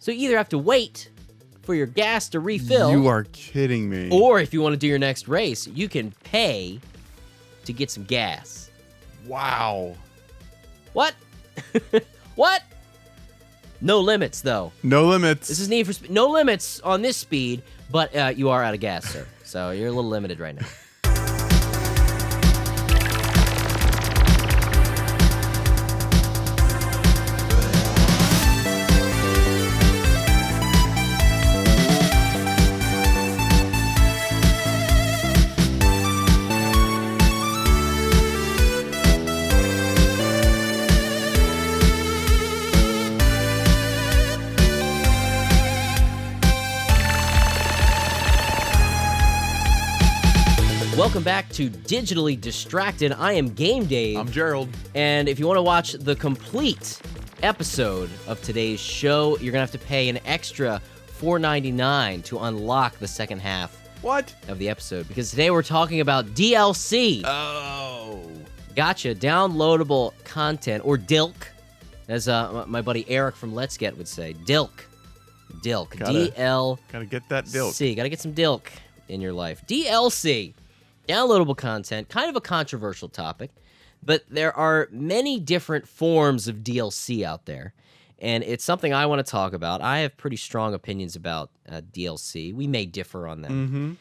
So you either have to wait for your gas to refill. You are kidding me. Or if you want to do your next race, you can pay to get some gas. Wow. What? What? No limits, though. No limits. This is Need for Speed. No limits on this speed, but you are out of gas, sir. So you're a little limited right now. Welcome back to Digitally Distracted. I am Game Dave. I'm Gerald. And if you want to watch the complete episode of today's show, you're going to have to pay an extra $4.99 to unlock the second half What? of the episode. Because today we're talking about DLC. Oh. Gotcha. Downloadable content, or DILC, as my buddy Eric from Let's Get would say. DILC. DILC. D-L-C. Gotta get that dilk. Gotta get some DILC in your life. DLC. Downloadable content, kind of a controversial topic, but there are many different forms of DLC out there, and it's something I want to talk about. I have pretty strong opinions about DLC. We may differ on that. Mm-hmm.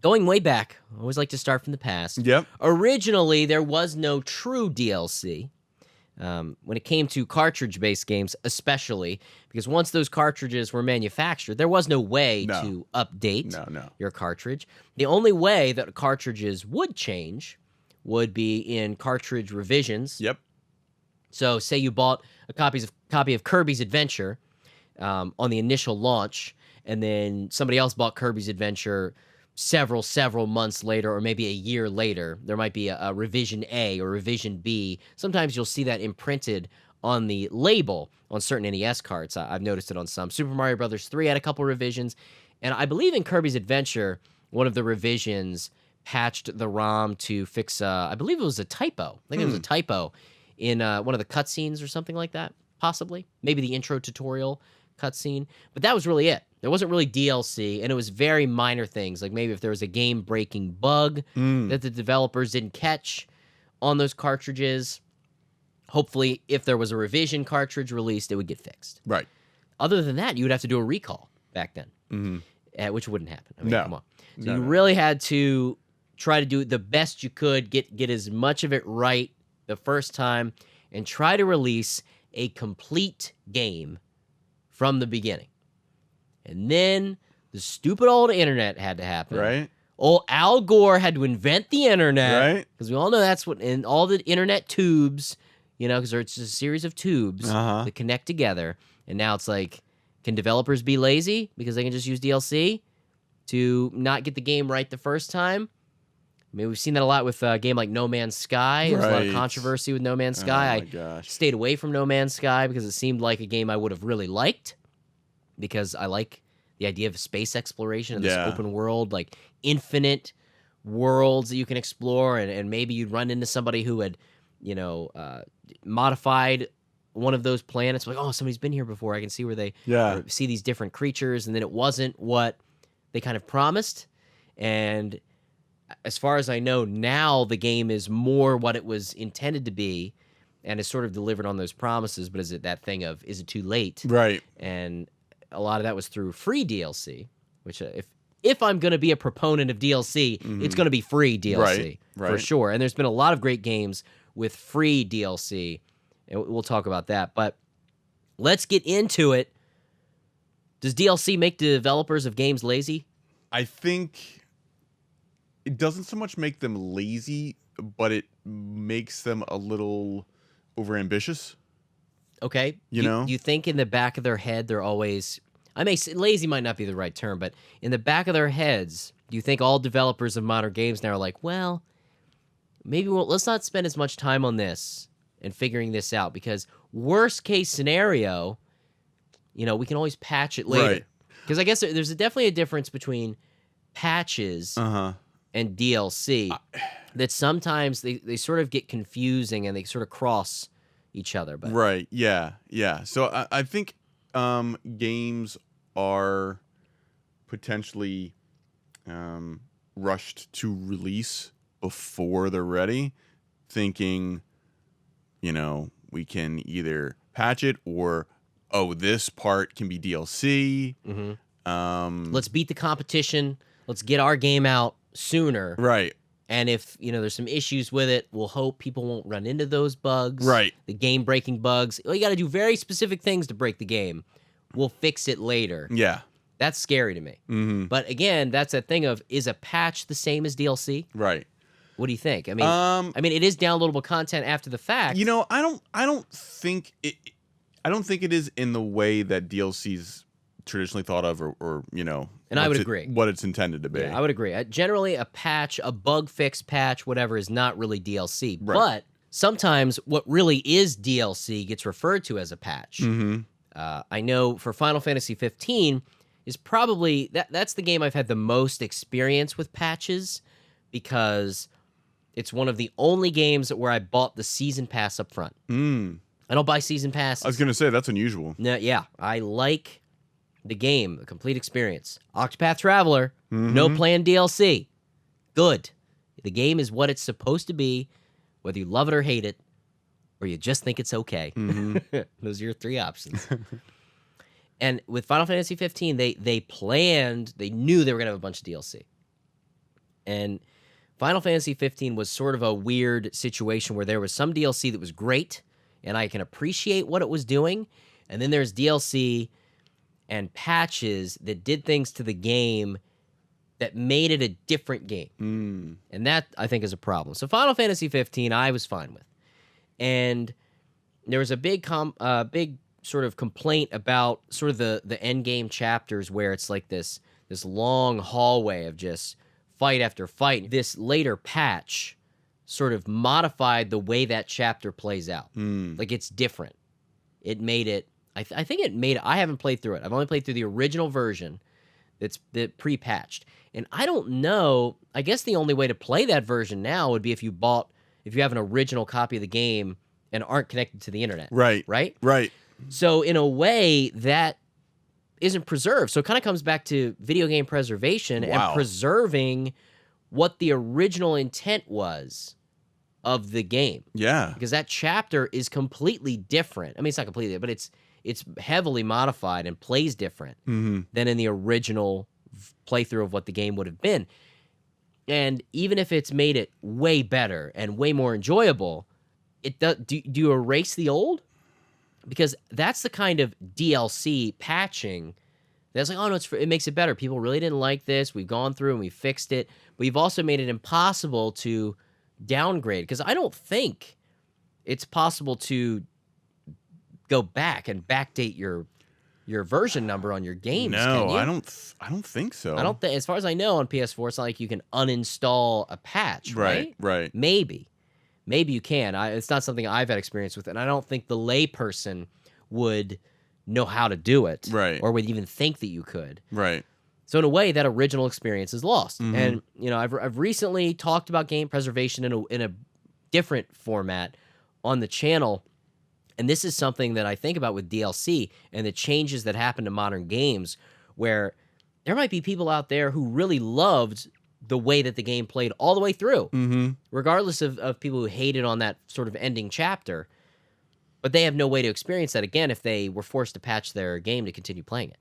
Going way back, I always like to start from the past. Yep. Originally, there was no true DLC. When it came to cartridge-based games, especially, because once those cartridges were manufactured, there was no way to update your cartridge. The only way that cartridges would change would be in cartridge revisions. Yep. So, say you bought a copy of Kirby's Adventure on the initial launch, and then somebody else bought Kirby's Adventure several months later, or maybe a year later. There might be a revision A or revision B. Sometimes you'll see that imprinted on the label on certain NES carts. I've noticed it on some. Super Mario Brothers 3 had a couple revisions, and I believe in Kirby's Adventure, one of the revisions patched the ROM to fix, I believe it was a typo. I think it was a typo in one of the cutscenes or something like that, possibly. Maybe the intro tutorial cutscene, but that was really it. There wasn't really DLC, and it was very minor things, like maybe if there was a game-breaking bug that the developers didn't catch on those cartridges. Hopefully, if there was a revision cartridge released, it would get fixed. Right. Other than that, you would have to do a recall back then, which wouldn't happen. I mean, No. come on. So you really had to try to do the best you could, get as much of it right the first time, and try to release a complete game from the beginning. And then the stupid old internet had to happen. Right. Old Al Gore had to invent the internet. Right. Because we all know that's what, in all the internet tubes, because it's a series of tubes that connect together. And now it's like, can developers be lazy because they can just use DLC to not get the game right the first time? I mean, we've seen that a lot with a game like No Man's Sky. There's a lot of controversy with No Man's Sky. I stayed away from No Man's Sky because it seemed like a game I would have really liked, because I like the idea of space exploration and this open world, like infinite worlds that you can explore, and maybe you'd run into somebody who had, modified one of those planets. Like, oh, somebody's been here before. I can see where they see these different creatures, and then it wasn't what they kind of promised. And as far as I know, now the game is more what it was intended to be, and is sort of delivered on those promises. But is it that thing of, is it too late? Right. And a lot of that was through free DLC, which if I'm going to be a proponent of DLC, it's going to be free DLC for sure. And there's been a lot of great games with free DLC, and we'll talk about that. But let's get into it. Does DLC make the developers of games lazy? I think it doesn't so much make them lazy, but it makes them a little overambitious. Okay. You think in the back of their head they're always, I may say lazy might not be the right term, but in the back of their heads, do you think all developers of modern games now are like, well, maybe let's not spend as much time on this and figuring this out, because worst case scenario, we can always patch it later. Right. Because I guess there's definitely a difference between patches and DLC that sometimes they sort of get confusing and they sort of cross each other. But Right. Yeah. So I think games are potentially rushed to release before they're ready, thinking, we can either patch it or, this part can be DLC. Let's beat the competition. Let's get our game out sooner. Right. And if, there's some issues with it, we'll hope people won't run into those bugs. Right. The game-breaking bugs. Well, you got to do very specific things to break the game. We'll fix it later. Yeah. That's scary to me. But again, that's that thing of, is a patch the same as DLC? Right. What do you think? I mean, it is downloadable content after the fact. I don't think it is in the way that DLC's traditionally thought of, or and I would agree what it's intended to be. Yeah, I would agree. Generally, a patch, a bug fix patch, whatever, is not really DLC. Right. But sometimes what really is DLC gets referred to as a patch. I know for Final Fantasy 15 is probably that's the game I've had the most experience with patches, because it's one of the only games where I bought the season pass up front. I don't buy season passes. I was gonna say that's unusual. No, yeah, I like the game, the complete experience. Octopath Traveler, no planned DLC. Good. The game is what it's supposed to be, whether you love it or hate it, or you just think it's okay. Those are your three options. And with Final Fantasy 15, they knew they were going to have a bunch of DLC. And Final Fantasy 15 was sort of a weird situation where there was some DLC that was great, and I can appreciate what it was doing. And then there's DLC and patches that did things to the game that made it a different game. And that, I think, is a problem. So Final Fantasy 15, I was fine with. And there was a big sort of complaint about sort of the end game chapters, where it's like this long hallway of just fight after fight. This later patch sort of modified the way that chapter plays out. Like, it's different. It made it, I think it made it, I haven't played through it. I've only played through the original version that pre-patched. And I don't know, I guess the only way to play that version now would be if you have an original copy of the game and aren't connected to the internet. Right. Right? Right. So in a way, that isn't preserved. So it kind of comes back to video game preservation and preserving what the original intent was of the game. Yeah. Because that chapter is completely different. I mean, it's not completely, but it's heavily modified and plays different than in the original playthrough of what the game would have been. And even if it's made it way better and way more enjoyable, do you erase the old? Because that's the kind of DLC patching that's like, oh no, it makes it better. People really didn't like this. We've gone through and we fixed it. But we've also made it impossible to downgrade, because I don't think it's possible to go back and backdate your version number on your games. No, can you? I don't think so. I don't think, as far as I know, on PS4, it's not like you can uninstall a patch, right? Right. Maybe you can. It's not something I've had experience with, and I don't think the layperson would know how to do it, right, or would even think that you could. Right. So in a way, that original experience is lost. And I've recently talked about game preservation in a different format on the channel, and this is something that I think about with DLC and the changes that happen to modern games, where there might be people out there who really loved the way that the game played all the way through, regardless of people who hated on that sort of ending chapter, but they have no way to experience that again if they were forced to patch their game to continue playing it.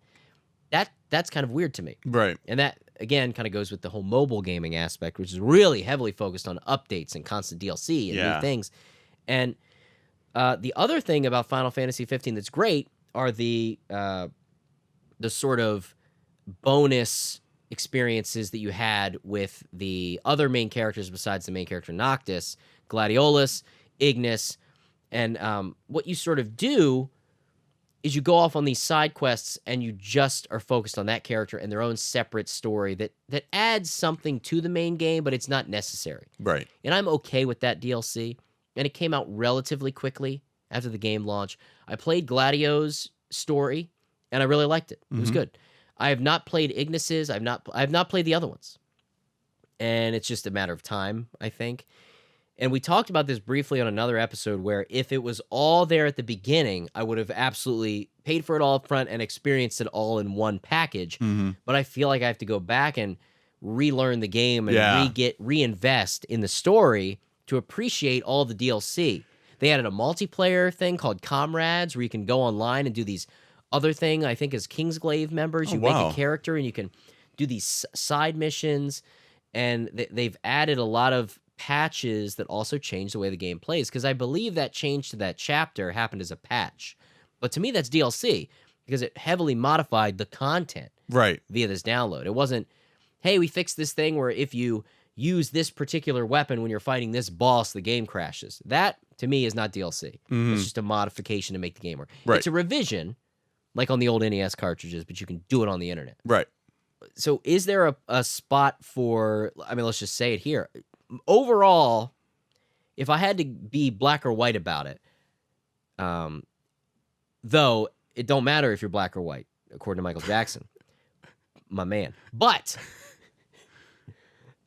That's kind of weird to me. Right. And that, again, kind of goes with the whole mobile gaming aspect, which is really heavily focused on updates and constant DLC and new things. And the other thing about Final Fantasy 15 that's great are the sort of bonus experiences that you had with the other main characters besides the main character Noctis, Gladiolus, Ignis, and what you sort of do is you go off on these side quests and you just are focused on that character and their own separate story that adds something to the main game, but it's not necessary. Right. And I'm okay with that DLC. And it came out relatively quickly after the game launch. I played Gladio's story, and I really liked it. It was good. I have not played Ignis's. I have not played the other ones. And it's just a matter of time, I think. And we talked about this briefly on another episode where if it was all there at the beginning, I would have absolutely paid for it all up front and experienced it all in one package. But I feel like I have to go back and relearn the game and reinvest in the story to appreciate all the DLC. They added a multiplayer thing called Comrades where you can go online and do these other thing, I think, as Kingsglaive members. You make a character and you can do these side missions. And they've added a lot of patches that also change the way the game plays, because I believe that change to that chapter happened as a patch. But to me, that's DLC because it heavily modified the content via this download. It wasn't, hey, we fixed this thing where if you use this particular weapon when you're fighting this boss, the game crashes. That, to me, is not DLC. It's just a modification to make the game work. It's a revision, like on the old NES cartridges, but you can do it on the internet. So is there a spot for, I mean, let's just say it here. Overall, if I had to be black or white about it, though it don't matter if you're black or white, according to Michael Jackson, my man. But,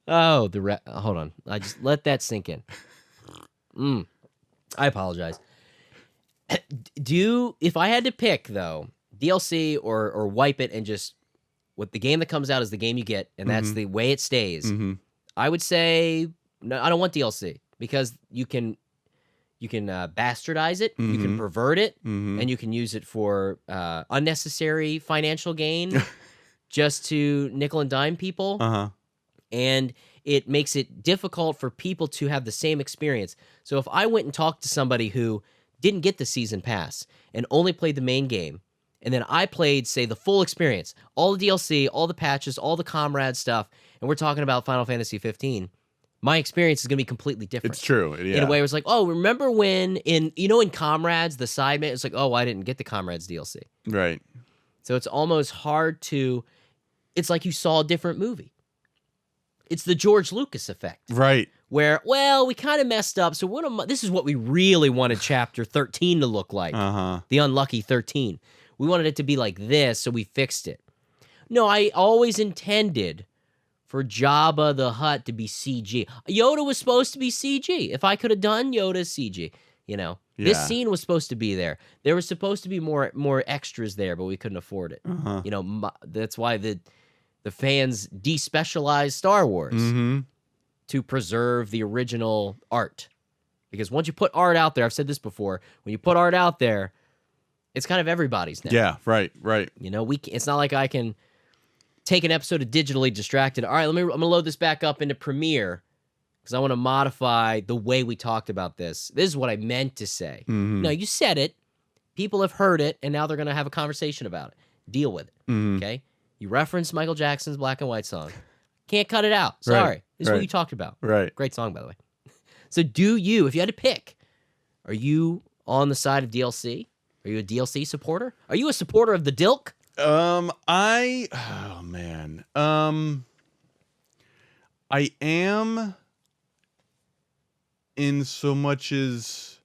hold on. I just let that sink in. I apologize. If I had to pick, though, DLC or wipe it and just, what the game that comes out is the game you get, and that's the way it stays. I would say, no, I don't want DLC because you can bastardize it, you can pervert it, and you can use it for unnecessary financial gain just to nickel and dime people. And it makes it difficult for people to have the same experience. So if I went and talked to somebody who didn't get the season pass and only played the main game, and then I played, say, the full experience, all the DLC, all the patches, all the Comrade stuff, and we're talking about Final Fantasy 15, my experience is going to be completely different. It's true. In a way, it was like, oh, remember when in Comrades, the side man, it's like, oh, I didn't get the Comrades DLC. Right. So it's almost hard to, it's like you saw a different movie. It's the George Lucas effect. Right. Where, well, we kind of messed up, so this is what we really wanted Chapter 13 to look like. The Unlucky 13. We wanted it to be like this, so we fixed it. No, I always intended for Jabba the Hutt to be CG. Yoda was supposed to be CG. If I could have done Yoda's CG, this scene was supposed to be there. There was supposed to be more extras there, but we couldn't afford it. That's why the fans despecialized Star Wars to preserve the original art. Because once you put art out there, I've said this before, when you put art out there, it's kind of everybody's now. Yeah, right. It's not like I can take an episode of Digitally Distracted. All right, I'm gonna load this back up into Premiere because I want to modify the way we talked about this. This is what I meant to say. No, you said it. People have heard it, and now they're gonna have a conversation about it. Deal with it. Okay? You referenced Michael Jackson's Black and White song. Can't cut it out. Sorry. This is what you talked about. Right. Great song, by the way. So if you had to pick, are you on the side of DLC? Are you a DLC supporter? Are you a supporter of the Dilk? I am, in so much as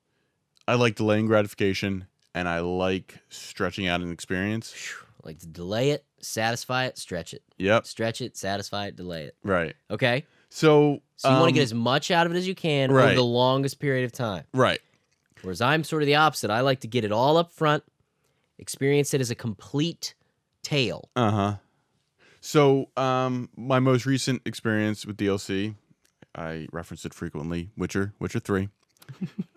I like delaying gratification and I like stretching out an experience. Like to delay it, satisfy it, stretch it. Yep. Stretch it, satisfy it, delay it. Right. Okay? So you want to get as much out of it as you can over the longest period of time. Right. Whereas I'm sort of the opposite. I like to get it all up front, experience it as a complete tale. So my most recent experience with DLC, I reference it frequently, Witcher 3.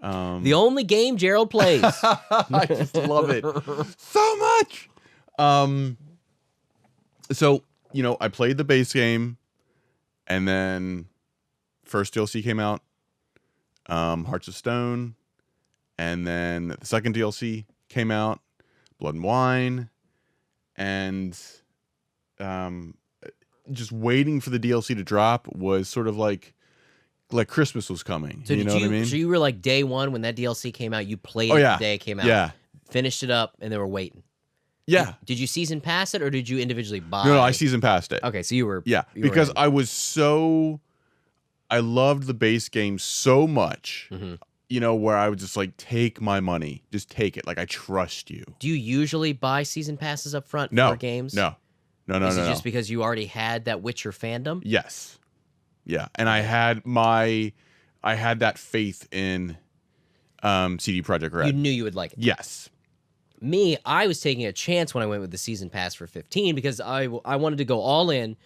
The only game Gerald plays. I just love it so much. So, I played the base game, and then first DLC came out, Hearts of Stone, and then the second DLC came out, Blood and Wine, and just waiting for the DLC to drop was sort of like Christmas was coming. So you know what I mean? So you were like day one when that DLC came out, you played it the day it came out. Yeah. Finished it up, and they were waiting. Yeah. Did you season pass it, or did you individually buy it? No, I season passed it. Okay, so you were... Yeah, because I loved the base game so much, where I would just like, take my money. Just take it. Like, I trust you. Do you usually buy season passes up front for games? No. Is it just because you already had that Witcher fandom? Yes. Yeah, and I had my I had that faith in CD Projekt Red. You knew you would like it. Yes. Me, I was taking a chance when I went with the season pass for 15 because I wanted to go all in.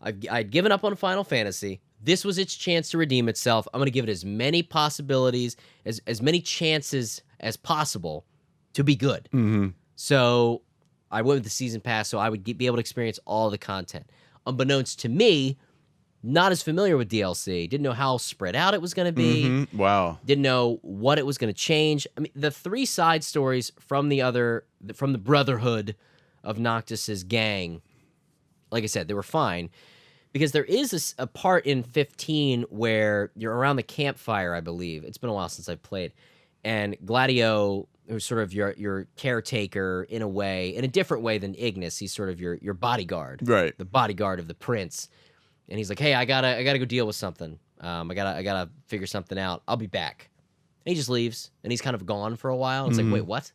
I'd given up on Final Fantasy. This was its chance to redeem itself. I'm going to give it as many possibilities, as many chances as possible to be good. Mm-hmm. So I went with the season pass so I would be able to experience all the content. Unbeknownst to me, not as familiar with DLC. Didn't know how spread out it was going to be. Mm-hmm. Wow. Didn't know what it was going to change. I mean, the 3 side stories from the Brotherhood of Noctis's gang, like I said, they were fine. Because there is a part in 15 where you're around the campfire, I believe. It's been a while since I've played. And Gladio, who's sort of your caretaker in a way, in a different way than Ignis. He's sort of your bodyguard. Right. The bodyguard of the prince. And he's like, hey, I gotta go deal with something. I gotta figure something out. I'll be back. And he just leaves. And he's kind of gone for a while. It's like, wait, what?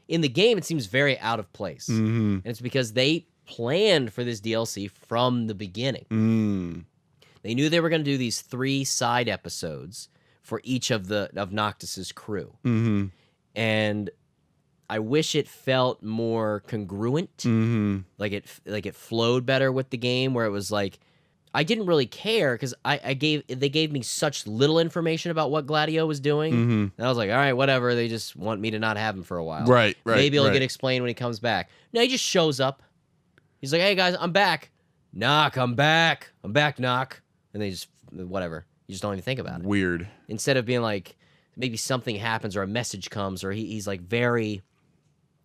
In the game, it seems very out of place. Mm-hmm. And it's because they planned for this DLC from the beginning. Mm. They knew they were going to do these 3 side episodes for each of Noctis's crew. Mm-hmm. And I wish it felt more congruent. Mm-hmm. Like it flowed better with the game, where it was like I didn't really care because they gave me such little information about what Gladio was doing. Mm-hmm. And I was like, all right, whatever. They just want me to not have him for a while. Right. Maybe it'll right. get explained when he comes back. No, he just shows up. He's like, hey, guys, I'm back. Knock, I'm back. I'm back, knock. And they just, whatever. You just don't even think about it. Weird. Instead of being like, maybe something happens or a message comes or he's like very,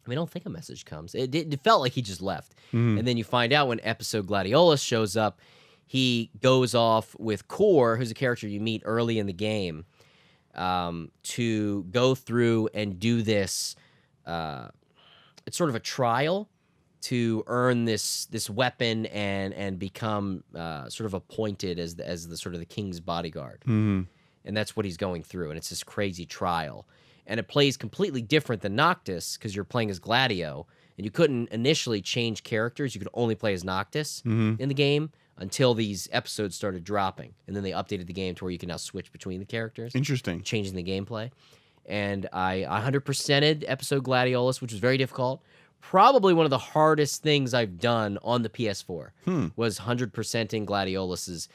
I mean, I don't think a message comes. It felt like he just left. Mm-hmm. And then you find out when episode Gladiolus shows up, he goes off with Core, who's a character you meet early in the game, to go through and do this. It's sort of a trial to earn this weapon and become sort of appointed as the sort of the king's bodyguard. Mm-hmm. And that's what he's going through. And it's this crazy trial. And it plays completely different than Noctis because you're playing as Gladio. And you couldn't initially change characters. You could only play as Noctis in the game until these episodes started dropping. And then they updated the game to where you can now switch between the characters. Interesting. Changing the gameplay. And I 100%ed episode Gladiolus, which was very difficult. Probably one of the hardest things I've done on the PS4 was 100%ing Gladiolus's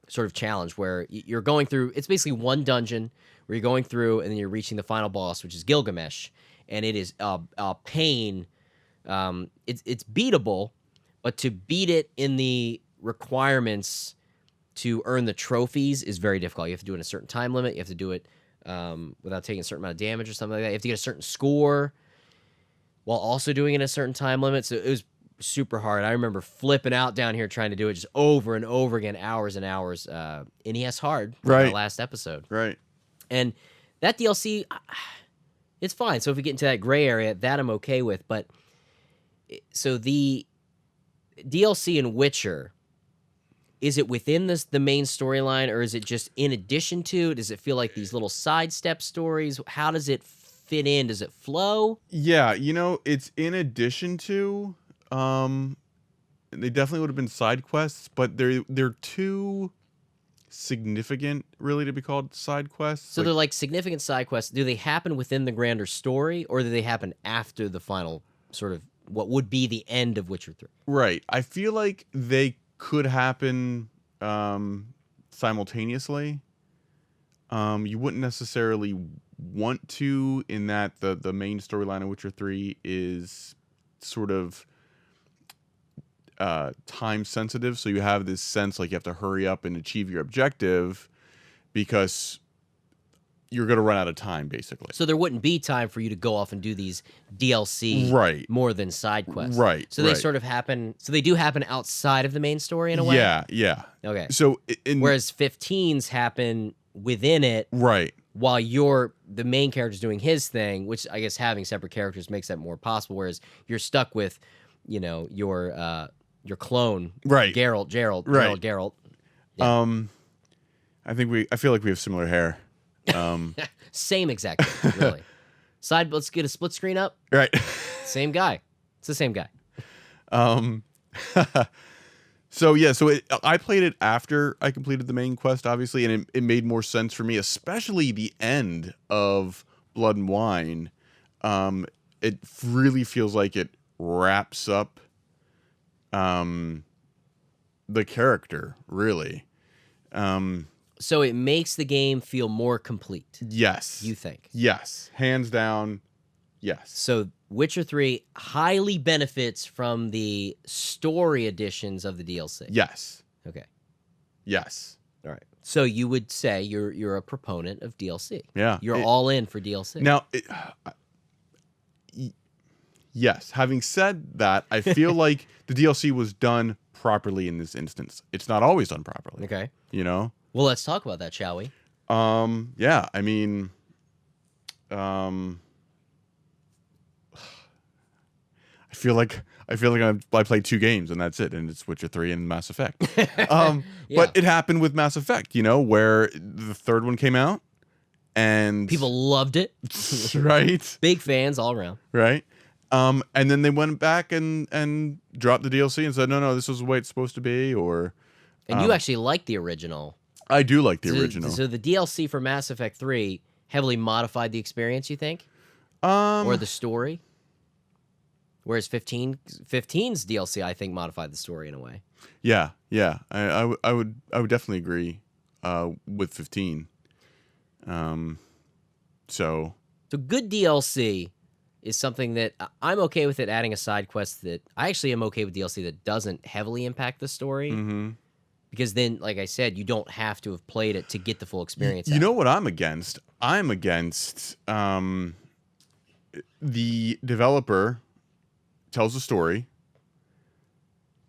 sort of challenge where you're going through, it's basically one dungeon where you're going through and then you're reaching the final boss, which is Gilgamesh. And it is a pain. It's beatable, but to beat it in the requirements to earn the trophies is very difficult. You have to do it in a certain time limit. You have to do it without taking a certain amount of damage or something like that. You have to get a certain score while also doing it in a certain time limit. So it was super hard. I remember flipping out down here trying to do it just over and over again, hours and hours. NES hard, right? The last episode, right? And that DLC, it's fine. So if we get into that gray area, that I'm okay with. But so the DLC in Witcher, is it within the main storyline, or is it just in addition to? Does it feel like these little sidestep stories? How does it fit in? Does it flow? Yeah, it's in addition to. They definitely would have been side quests, but they're too significant, really, to be called side quests. So they're like significant side quests. Do they happen within the grander story, or do they happen after the final sort of what would be the end of Witcher 3? Right. I feel like they could happen simultaneously. You wouldn't necessarily want to, in that the main storyline of Witcher 3 is sort of time sensitive, so you have this sense like you have to hurry up and achieve your objective because you're going to run out of time, basically. So there wouldn't be time for you to go off and do these DLC right. more than side quests. Right. So they sort of happen, so they do happen outside of the main story in a way? Yeah. Okay. So whereas 15s happen within it. Right. While the main character's doing his thing, which I guess having separate characters makes that more possible, whereas you're stuck with, your clone, right? Gerald, right? Gerald. Yeah. I feel like we have similar hair. Same exact thing, really. Let's get a split screen up. Right. Same guy. It's the same guy. So yeah, I played it after I completed the main quest, obviously, and it made more sense for me, especially the end of Blood and Wine. It really feels like it wraps up the character, really. So it makes the game feel more complete. Yes. You think? Yes. Hands down, yes. So Witcher 3 highly benefits from the story editions of the DLC. Yes. Okay. Yes. All right. So you would say you're a proponent of DLC. Yeah. You're all in for DLC. Now, yes. Having said that, I feel like the DLC was done properly in this instance. It's not always done properly. Okay. You know? Well, let's talk about that, shall we? Yeah. I mean, I feel like I played 2 games and that's it, and it's Witcher 3 and Mass Effect. Yeah. But it happened with Mass Effect, you know, where the 3rd one came out and People loved it. right, Big fans all around. right, and then they went back and dropped the DLC and said, no, this is the way it's supposed to be. Or And you actually like the original. I do like the original. So the DLC for Mass Effect 3 heavily modified the experience, you think, or the story? Whereas 15's DLC, I think, modified the story in a way. Yeah. I would definitely agree with 15. So good DLC is something that I'm okay with it adding a side quest that I actually am okay with DLC that doesn't heavily impact the story. mm-hmm. Because then, like I said, you don't have to have played it to get the full experience. You know what I'm against? I'm against the developer tells a story.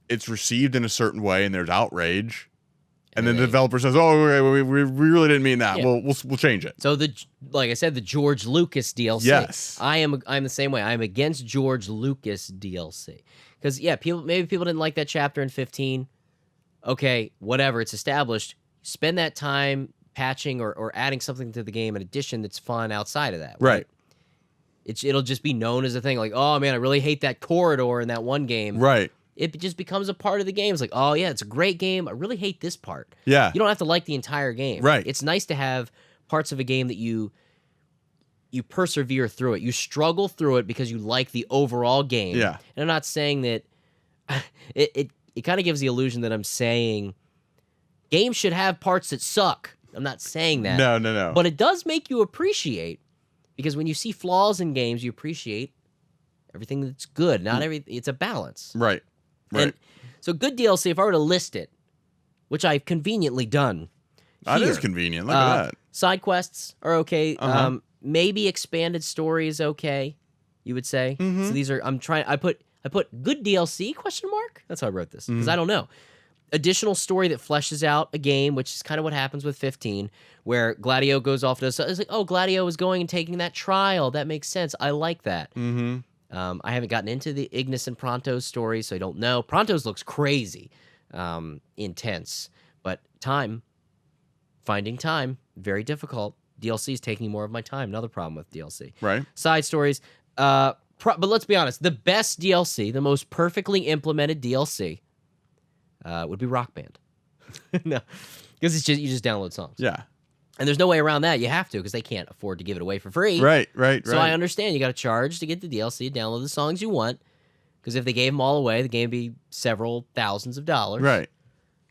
It's received in a certain way, and there's outrage. And then the developer says, "Oh, okay, we really didn't mean that. Yeah. We'll change it." So like I said, the George Lucas DLC. Yes, I'm the same way. I'm against George Lucas DLC because maybe people didn't like that chapter in 15. Okay, whatever. It's established. Spend that time patching or adding something to the game, an addition that's fun outside of that. right. It'll just be known as a thing. Like, oh man, I really hate that corridor in that one game. Right. It just becomes a part of the game. It's like, oh yeah, it's a great game. I really hate this part. Yeah. You don't have to like the entire game. Right. It's nice to have parts of a game that you persevere through it. You struggle through it because you like the overall game. Yeah. And I'm not saying that it kind of gives the illusion that I'm saying games should have parts that suck. I'm not saying that. No. But it does make you appreciate, because when you see flaws in games, you appreciate everything that's good. Not it's a balance. Right. And so good DLC, if I were to list it, which I've conveniently done. That here, is convenient. Look at that. Side quests are okay. Uh-huh. Maybe expanded story is okay, you would say. Mhm. So these are I put good DLC ? That's how I wrote this, because I don't know. Additional story that fleshes out a game, which is kind of what happens with 15, where Gladio goes off to it's like, oh, Gladio is going and taking that trial. That makes sense. I like that. Mm-hmm. I haven't gotten into the Ignis and Pronto's story, so I don't know. Pronto's looks crazy, intense, but finding time, very difficult. DLC is taking more of my time. Another problem with DLC. Right. Side stories, but let's be honest. The best DLC, the most perfectly implemented DLC, would be Rock Band. No, because you just download songs. Yeah. And there's no way around that. You have to, because they can't afford to give it away for free. Right. So I understand you got to charge to get the DLC, download the songs you want, because if they gave them all away, the game would be several thousands of dollars. Right.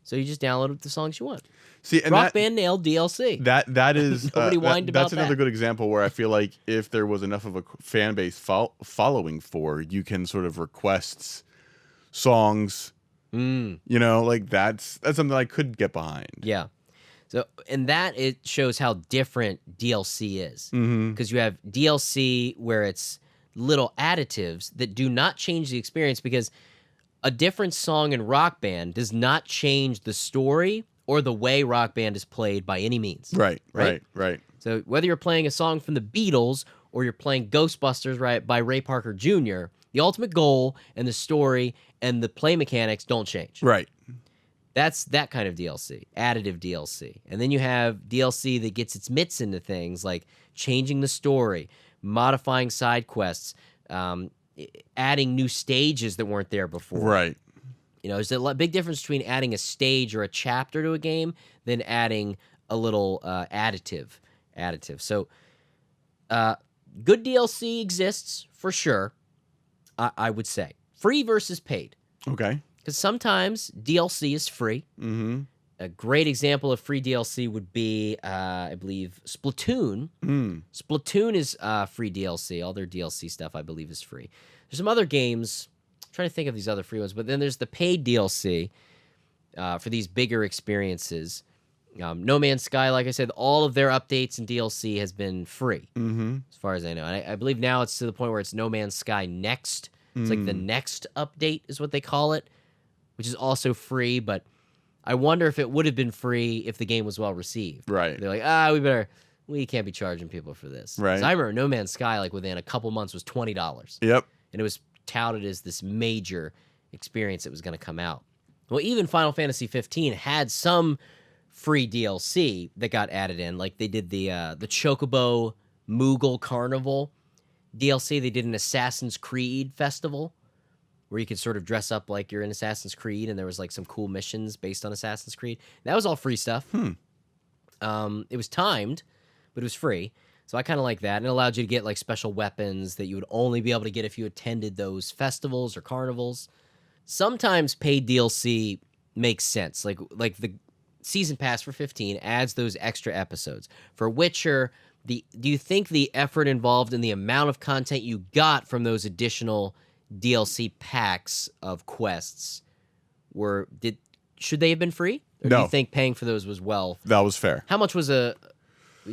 So you just download the songs you want. See, and Rock Band nailed DLC. That is Nobody whined about that's another that. good example where I feel like if there was enough of a fan base following for, you can sort of request songs. You know, like that's something I could get behind. Yeah. So, and that it shows how different DLC is. Because you have DLC where it's little additives that do not change the experience, because a different song in Rock Band does not change the story or the way Rock Band is played by any means. Right. So whether you're playing a song from the Beatles or you're playing Ghostbusters by Ray Parker Jr., the ultimate goal and the story and the play mechanics don't change. Right. That's that kind of DLC, additive DLC. And then you have DLC that gets its mitts into things like changing the story, modifying side quests, adding new stages that weren't there before. Right. You know, there's a big difference between adding a stage or a chapter to a game than adding a little additive. So, good DLC exists for sure. I would say free versus paid. Okay. Because sometimes DLC is free. Mm-hmm. A great example of free DLC would be, I believe, Splatoon. Splatoon is free DLC. All their DLC stuff, I believe, is free. There's some other games. I'm trying to think of these other free ones, but then there's the paid DLC for these bigger experiences. No Man's Sky, like I said, all of their updates and DLC has been free, as far as I know. And I believe now it's to the point where it's No Man's Sky Next. It's like the next update is what they call it, which is also free, but I wonder if it would have been free if the game was well received. Right. They're like, we can't be charging people for this. Right. 'Cause I remember No Man's Sky, like within a couple months, was $20. Yep. And it was touted as this major experience that was going to come out. Well, even Final Fantasy 15 had some free DLC that got added in. Like they did the Chocobo Moogle Carnival DLC. They did an Assassin's Creed festival where you could sort of dress up like you're in Assassin's Creed, and there was like some cool missions based on Assassin's Creed. That was all free stuff. It was timed, but it was free. So I kind of like that. And it allowed you to get like special weapons that you would only be able to get if you attended those festivals or carnivals. Sometimes paid DLC makes sense. Like the season pass for 15 adds those extra episodes. For Witcher, do you think the effort involved in the amount of content you got from those additional DLC packs of quests should they have been free? Or No. do you think paying for those was That was fair. How much was do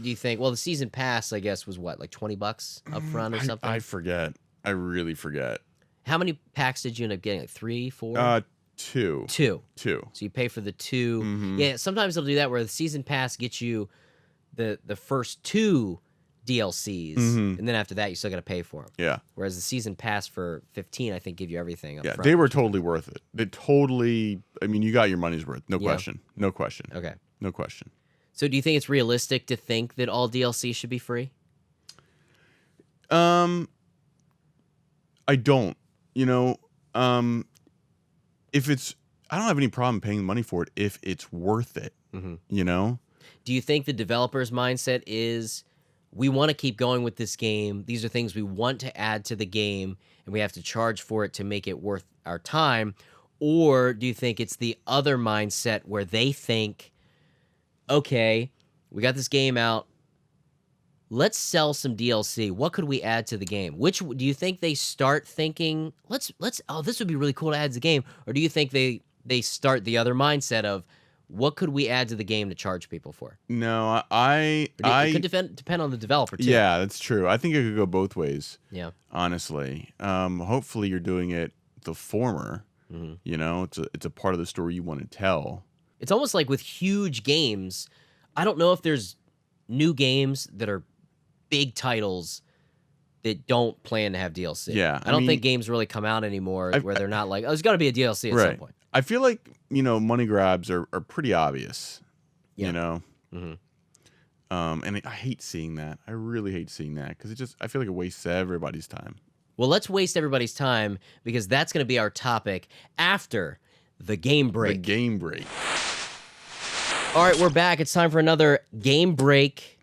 you think? Well, the season pass, I guess, was what, like $20 up front or something? I forget. I really forget. How many packs did you end up getting? Like 3, 4? 2. 2. 2. So you pay for the 2. Mhm. Yeah, sometimes they'll do that where the season pass gets you the first 2 DLCs, and then after that you still got to pay for them. Yeah. Whereas the season pass for 15, I think, give you everything up Yeah. front. They were totally worth it. I mean, you got your money's worth. No Yeah. question. No question. Okay. No question. So do you think it's realistic to think that all DLC should be free? I don't. You know, if it's, I don't have any problem paying money for it if it's worth it. You know? Do you think the developer's mindset is, we want to keep going with this game, these are things we want to add to the game, and we have to charge for it to make it worth our time? Or do you think it's the other mindset where they think, okay, we got this game out, let's sell some DLC. What could we add to the game? Which do you think they start thinking, let's this would be really cool to add to the game? Or do you think they start the other mindset of, what could we add to the game to charge people for? No, It could depend on the developer too. Yeah, that's true. I think it could go both ways. Yeah. Honestly, hopefully you're doing it the former. You know, it's a part of the story you want to tell. It's almost like with huge games, I don't know if there's new games that are big titles that don't plan to have DLC. Yeah, I don't think games really come out anymore where they're not like, there's got to be a DLC at Right. some point. I feel like, you know, money grabs are pretty obvious. Yeah. You know? And I hate seeing that. I really hate seeing that because I feel like it wastes everybody's time. Well, let's waste everybody's time because that's going to be our topic after the game break. The game break. All right, we're back. It's time for another game break,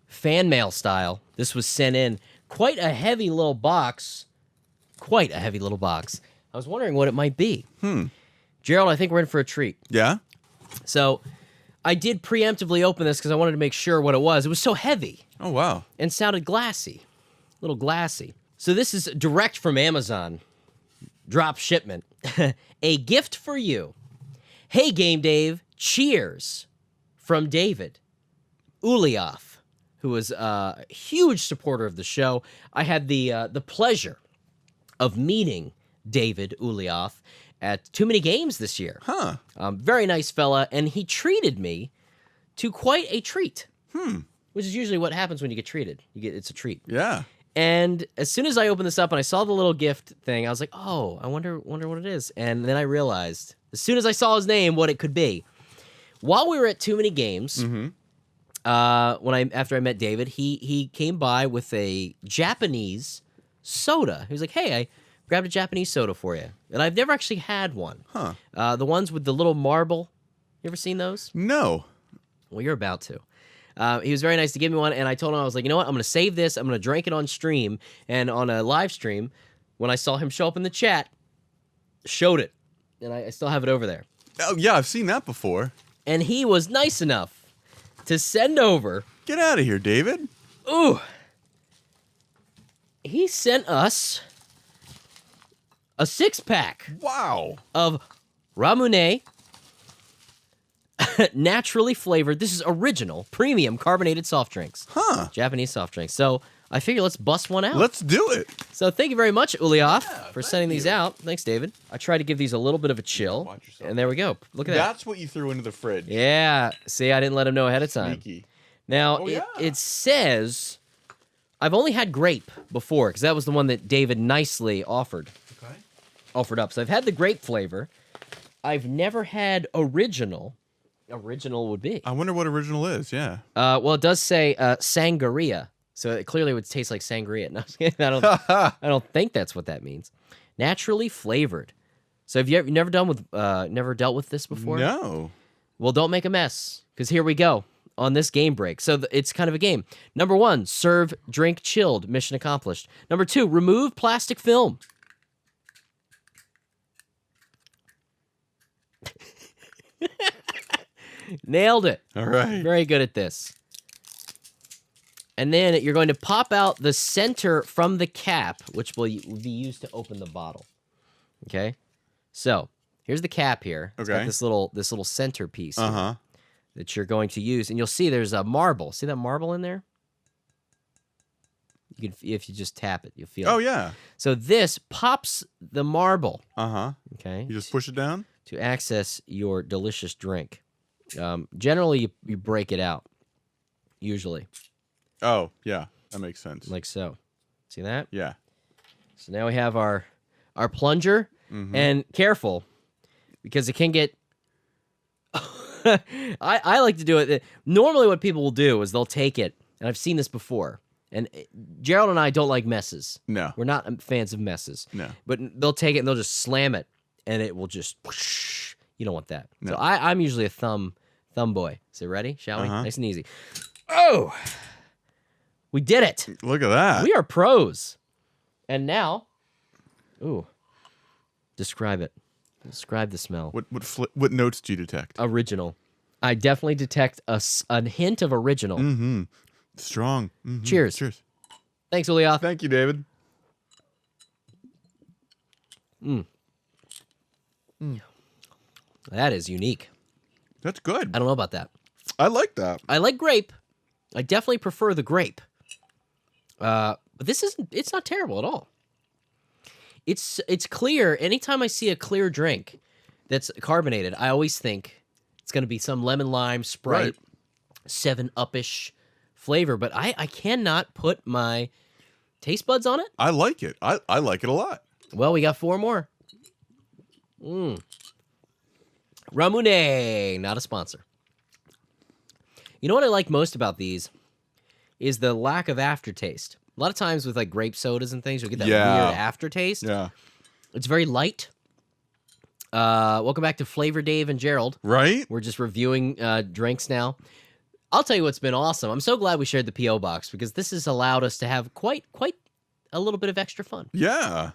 fan mail style. This was sent in. Quite a heavy little box. I was wondering what it might be. Gerald, I think we're in for a treat. Yeah? So I did preemptively open this because I wanted to make sure what it was. It was so heavy Oh, wow. and sounded glassy. A little glassy. So this is direct from Amazon. Drop shipment. A gift for you. Hey, Game Dave. Cheers. From David Ulioff, who was a huge supporter of the show. I had the pleasure of meeting David Ulioff at Too Many Games this year. Huh. Very nice fella, and he treated me to quite a treat. Which is usually what happens when you get treated. It's a treat. Yeah. And as soon as I opened this up and I saw the little gift thing, I was like, oh, I wonder what it is. And then I realized, as soon as I saw his name, what it could be. While we were at Too Many Games, after I met David, he came by with a Japanese soda. He was like, hey, I grabbed a Japanese soda for you. And I've never actually had one. Huh. The ones with the little marble. You ever seen those? No. Well, you're about to. He was very nice to give me one, and I told him, I was like, you know what? I'm going to save this. I'm going to drink it on stream. And on a live stream, when I saw him show up in the chat, showed it. And I still have it over there. Oh, yeah, I've seen that before. And he was nice enough to send over... Get out of here, David. Ooh. He sent us a 6-pack Wow. of Ramune naturally flavored. This is original, premium carbonated soft drinks. Huh. Japanese soft drinks. So I figure let's bust one out. Let's do it. So thank you very much, Ulyav, for thank sending these you. out. Thanks, David. I tried to give these a little bit of a chill. Watch yourself. And there we go. Look at that. That's what you threw into the fridge. Yeah. See, I didn't let him know ahead of time. Sneaky. Now, Oh, yeah. it says... I've only had grape before, because that was the one that David nicely offered up. So I've had the grape flavor. I've never had original. Original would be. I wonder what original is, yeah. Well, it does say sangria. So it clearly would taste like sangria. No, I don't think that's what that means. Naturally flavored. So have you never dealt with this before? No. Well, don't make a mess, because here we go on this game break. So it's kind of a game. Number 1, serve, drink, chilled. Mission accomplished. Number 2, remove plastic film. Nailed it. All right. Very good at this. And then you're going to pop out the center from the cap, which will be used to open the bottle. Okay? So, here's the cap here. It's got Okay. this little center piece here Uh-huh. that you're going to use. And you'll see there's a marble. See that marble in there? You can, if you just tap it, you'll feel Oh, it. yeah. So this pops the marble, Uh-huh. okay, You just push it down? to access your delicious drink. Generally, you break it out, usually, Oh, yeah. That makes sense. like so. See that? Yeah. So now we have our plunger, Mhm. and careful, because it can get... I like to do it. Normally what people will do is they'll take it, and I've seen this before, and Gerald and I don't like messes. No. We're not fans of messes. No. But they'll take it and they'll just slam it, and it will just whoosh. You don't want that. No. So I'm usually a thumb boy. So ready? Shall we? Uh-huh. Nice and easy. Oh! We did it! Look at that. We are pros. And now, ooh, describe it. Describe the smell. What notes do you detect? Original. I definitely detect a hint of original. Mm-hmm. Strong. Mhm. Cheers. Cheers. Thanks, Ulyav. Thank you, David. That is unique. That's good. I don't know about that. I like that. I like grape. I definitely prefer the grape. But this isn't. It's not terrible at all. It's clear. Anytime I see a clear drink that's carbonated, I always think it's going to be some lemon lime Sprite, Right. 7-Up-ish flavor. But I cannot put my taste buds on it. I like it. I like it a lot. Well, we got 4 more. Ramune, not a sponsor. You know what I like most about these is the lack of aftertaste. A lot of times with like grape sodas and things, you'll get that Yeah. weird aftertaste. Yeah. It's very light. Welcome back to Flavor Dave and Gerald. Right? We're just reviewing drinks now. I'll tell you what's been awesome. I'm so glad we shared the P.O. box because this has allowed us to have quite a little bit of extra fun. Yeah.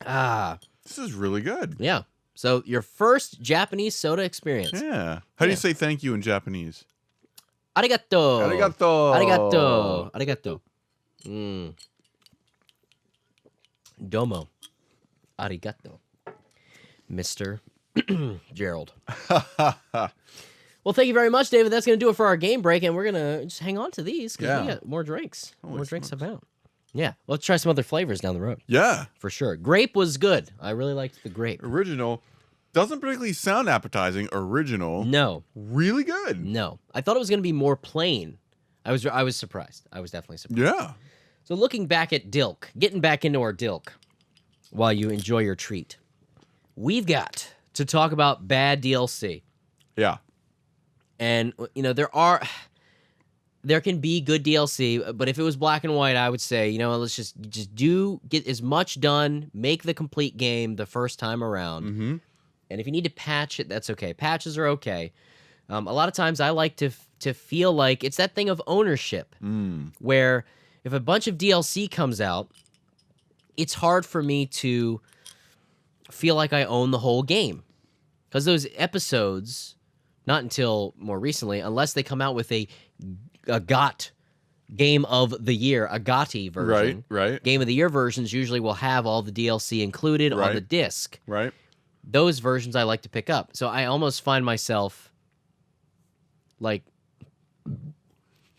Ah, This is really good. yeah. So your first Japanese soda experience. Yeah. How do you say thank you in Japanese? Arigato. Arigato. Arigato. Arigato. Domo. Arigato. Mr. Gerald. Well, thank you very much, David. That's going to do it for our game break, and we're going to just hang on to these because we Yeah. got more drinks. Holy more drinks smokes. about. Yeah. Let's try some other flavors down the road. Yeah. For sure. Grape was good. I really liked the grape. Original. Doesn't particularly sound appetizing. Original. No. Really good. No. I thought it was going to be more plain. I was surprised. I was definitely surprised. Yeah. So looking back at Dilk, getting back into our Dilk while you enjoy your treat, we've got to talk about bad DLC. Yeah. And, you know, there can be good DLC, but if it was black and white, I would say, you know, let's just get as much done, make the complete game the first time around. Mm-hmm. And if you need to patch it, that's okay. Patches are okay. A lot of times I like to feel like it's that thing of ownership, where if a bunch of DLC comes out, it's hard for me to feel like I own the whole game. Because those episodes, not until more recently, unless they come out with a GOT, Game of the Year, a GOTY version. Right. Game of the Year versions usually will have all the DLC included on the disc. Right. Those versions I like to pick up. So I almost find myself like...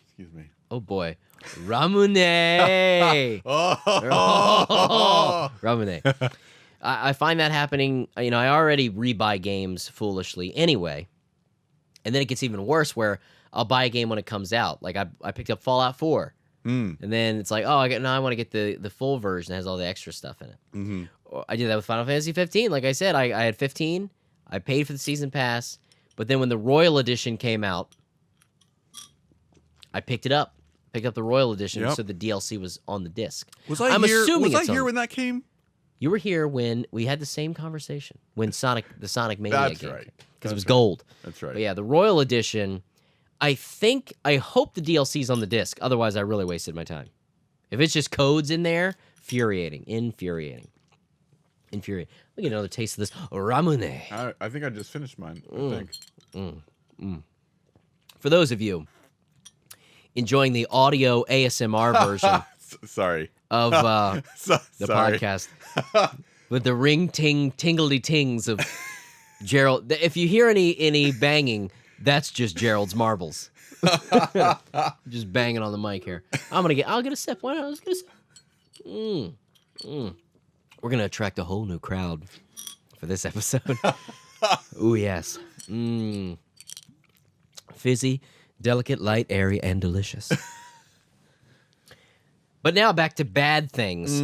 Excuse me. Oh, boy. Ramune! Ramune. I find that happening. You know, I already rebuy games foolishly anyway. And then it gets even worse where I'll buy a game when it comes out. Like I picked up Fallout 4. And then it's like, oh, I want to get the full version that has all the extra stuff in it. Mm-hmm. I did that with Final Fantasy 15. Like I said, I had 15. I paid for the season pass. But then when the Royal Edition came out, I picked it up. Picked up the Royal Edition, so the DLC was on the disc. I'm assuming was I here when that came? You were here when we had the same conversation when the Sonic Mania game came. Because it was gold. That's right. But yeah, the Royal Edition, I hope the DLC's on the disc. Otherwise, I really wasted my time. If it's just codes in there, infuriating. Let me get another taste of this Ramune. I think I just finished mine. I think. For those of you enjoying the audio ASMR version sorry. of the sorry. podcast with the tingledy tings of Gerald. If you hear any banging, that's just Gerald's marbles. Just banging on the mic here. I'll get a sip. Why not? Let's get a sip. We're gonna attract a whole new crowd for this episode. Ooh, yes. Fizzy, delicate, light, airy, and delicious. But now back to bad things.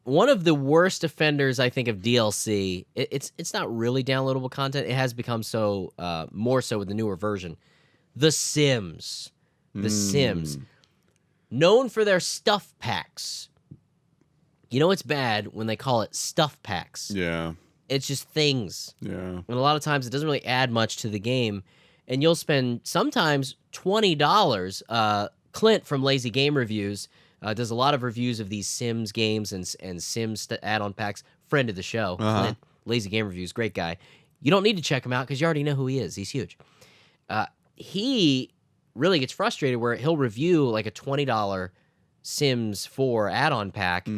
One of the worst offenders, I think, of DLC, it's not really downloadable content. It has become so more so with the newer version. The Sims. The Sims. Known for their stuff packs. You know it's bad when they call it stuff packs. Yeah. It's just things. Yeah. And a lot of times it doesn't really add much to the game. And you'll spend sometimes $20. Clint from Lazy Game Reviews does a lot of reviews of these Sims games and Sims add-on packs. Friend of the show, Clint, Lazy Game Reviews, great guy. You don't need to check him out because you already know who he is. He's huge. He really gets frustrated where he'll review like a $20 Sims 4 add-on pack,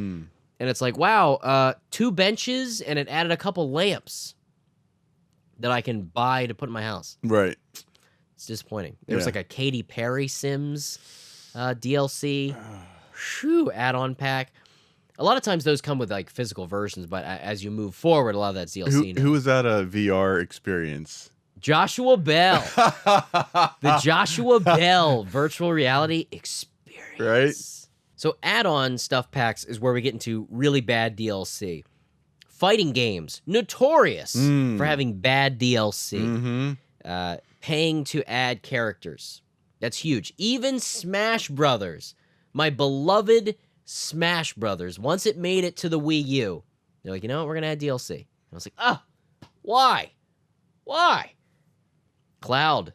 and it's like, wow, 2 benches, and it added a couple lamps that I can buy to put in my house. Right. It's disappointing. There was like a Katy Perry Sims DLC. Add-on pack. A lot of times those come with like physical versions, but as you move forward, a lot of that's DLC. Who was that a VR experience? Joshua Bell. The Joshua Bell virtual reality experience. Right. So add-on stuff packs is where we get into really bad DLC. Fighting games, notorious for having bad DLC. Paying to add characters. That's huge. Even Smash Brothers, my beloved Smash Brothers, once it made it to the Wii U, they're like, you know what, we're going to add DLC. And I was like, why? Why? Cloud.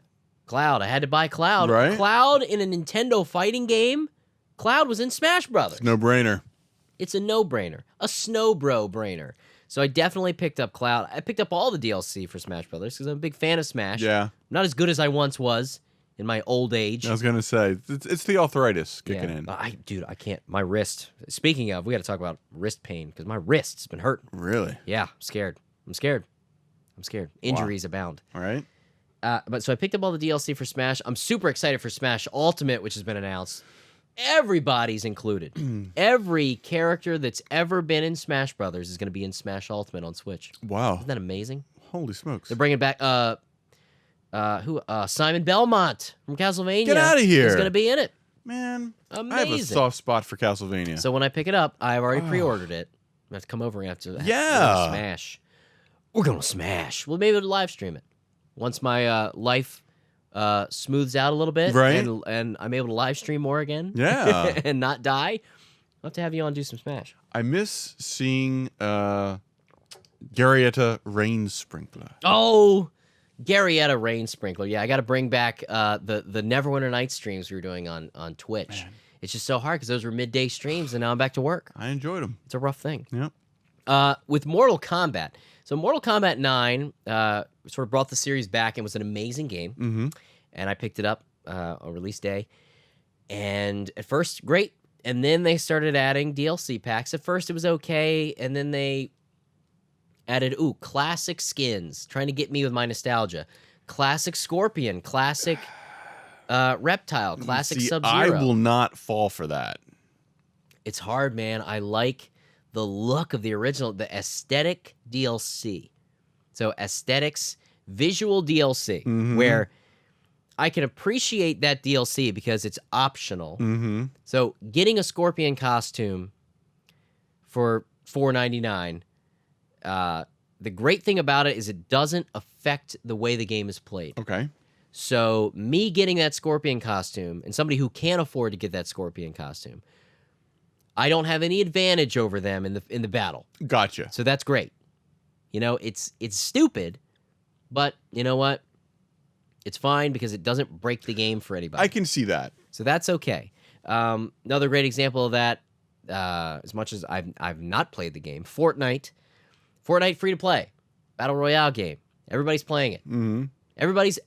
I had to buy Cloud. Right. Cloud in a Nintendo fighting game. Cloud was in Smash Brothers. No-brainer. It's a no-brainer. A snow-bro-brainer. So I definitely picked up Cloud. I picked up all the DLC for Smash Brothers because I'm a big fan of Smash. Yeah. I'm not as good as I once was in my old age. I was going to say, it's the arthritis kicking in. I can't. My wrist. Speaking of, we got to talk about wrist pain because my wrist's been hurting. Really? Yeah, I'm scared. Injuries abound. All right. But so I picked up all the DLC for Smash. I'm super excited for Smash Ultimate, which has been announced. Everybody's included. Every character that's ever been in Smash Brothers is going to be in Smash Ultimate on Switch. Wow. Isn't that amazing? Holy smokes. They're bringing back Simon Belmont from Castlevania. Get out of here. He's going to be in it. Man, amazing. I have a soft spot for Castlevania. So when I pick it up, I've already pre-ordered it. I have to come over after that. Yeah. Smash. We're going to smash. Well, maybe we'll live stream it. Once my life smooths out a little bit, Right. and I'm able to live stream more again, Yeah. and not die, I'll have to have you on do some Smash. I miss seeing Garrietta Rain Sprinkler. Oh, Garrietta Rain Sprinkler. Yeah, I got to bring back the Neverwinter Night streams we were doing on Twitch. Man. It's just so hard because those were midday streams, and now I'm back to work. I enjoyed them. It's a rough thing. Yep. With Mortal Kombat. So Mortal Kombat 9 sort of brought the series back and was an amazing game. Mm-hmm. And I picked it up on release day. And at first, great. And then they started adding DLC packs. At first, it was okay. And then they added, classic skins, trying to get me with my nostalgia. Classic Scorpion, classic Reptile, classic Sub-Zero. I will not fall for that. It's hard, man. I like the look of the original, the aesthetic DLC. So aesthetics, visual DLC, where I can appreciate that DLC because it's optional. Mm-hmm. So getting a Scorpion costume for $4.99, the great thing about it is it doesn't affect the way the game is played. Okay. So me getting that Scorpion costume, and somebody who can't afford to get that Scorpion costume, I don't have any advantage over them in the battle. Gotcha. So that's great. You know, it's stupid, but you know what? It's fine because it doesn't break the game for anybody. I can see that. So that's okay. Another great example of that, as much as I've not played the game, Fortnite free to play, battle royale game. Everybody's playing it. Mm-hmm.